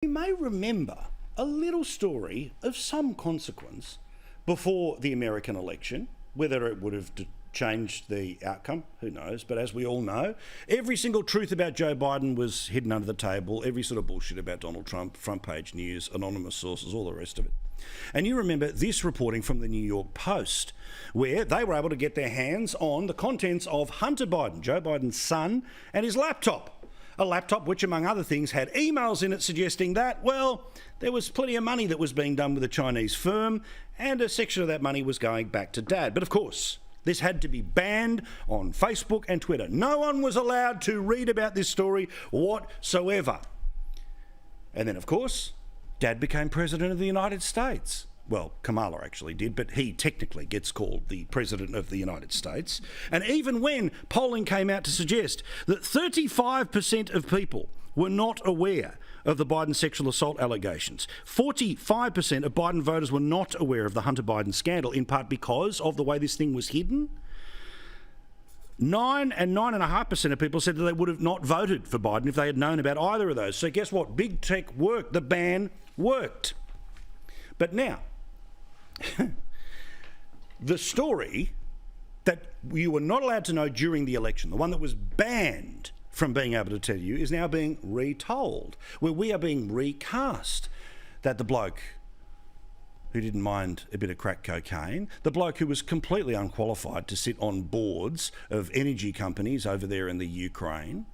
You may remember a little story of some consequence before the American election. Whether it would have changed the outcome, who knows? But as we all know, every single truth about Joe Biden was hidden under the table, every sort of bullshit about Donald Trump, front page news, anonymous sources, all the rest of it. And you remember this reporting from the New York Post, where they were able to get their hands on the contents of Hunter Biden, Joe Biden's son, and his laptop. A laptop which, among other things, had emails in it suggesting that, well, there was plenty of money that was being done with a Chinese firm, and a section of that money was going back to Dad. But of course, this had to be banned on Facebook and Twitter. No one was allowed to read about this story whatsoever. And then, of course, Dad became President of the United States. Well, Kamala actually did, but he technically gets called the President of the United States. And even when polling came out to suggest that 35% of people were not aware of the Biden sexual assault allegations, 45% of Biden voters were not aware of the Hunter Biden scandal, in part because of the way this thing was hidden. 9 and 9.5% of people said that they would have not voted for Biden if they had known about either of those. So guess what? Big tech worked. The ban worked. But now, the story that you were not allowed to know during the election, the one that was banned from being able to tell you, is now being retold, where we are being recast. That the bloke who didn't mind a bit of crack cocaine, the bloke who was completely unqualified to sit on boards of energy companies over there in the Ukraine,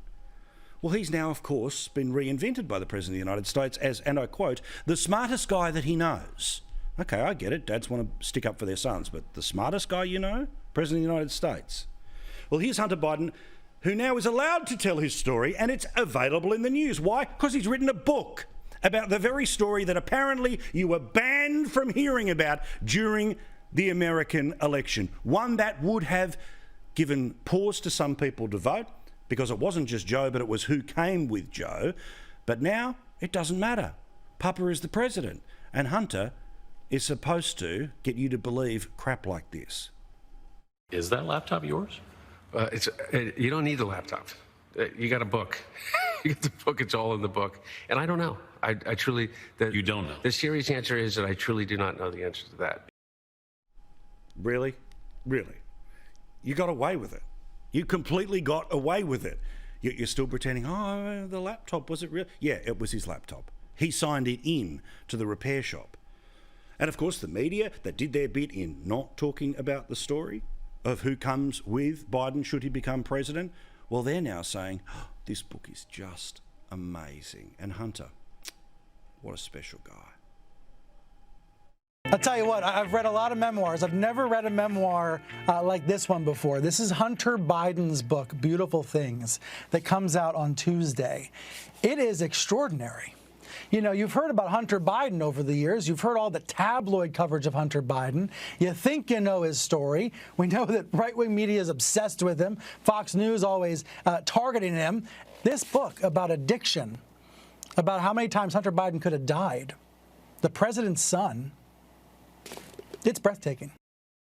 well, he's now, of course, been reinvented by the President of the United States as, and I quote, the smartest guy that he knows. Okay, I get it. Dads want to stick up for their sons, but the smartest guy you know? President of the United States. Well, here's Hunter Biden, who now is allowed to tell his story, and it's available in the news. Why? Because he's written a book about the very story that apparently you were banned from hearing about during the American election. One that would have given pause to some people to vote, because it wasn't just Joe, but it was who came with Joe. But now it doesn't matter. Papa is the president, and Hunter is supposed to get you to believe crap like this. Is that laptop yours? You don't need a laptop. You got a book. You get the book. It's all in the book. And I don't know. I truly... You don't know? The serious answer is that I truly do not know the answer to that. Really? Really? You got away with it. You completely got away with it. Yet you're still pretending, oh, the laptop, was it real? Yeah, it was his laptop. He signed it in to the repair shop. And of course, the media that did their bit in not talking about the story of who comes with Biden should he become president, well, they're now saying, oh, this book is just amazing. And Hunter, what a special guy. I'll tell you what, I've read a lot of memoirs. I've never read a memoir like this one before. This is Hunter Biden's book, Beautiful Things, that comes out on Tuesday. It is extraordinary. You know, you've heard about Hunter Biden over the years. You've heard all the tabloid coverage of Hunter Biden. You think you know his story. We know that right-wing media is obsessed with him. Fox News always targeting him. This book about addiction, about how many times Hunter Biden could have died, the president's son, it's breathtaking.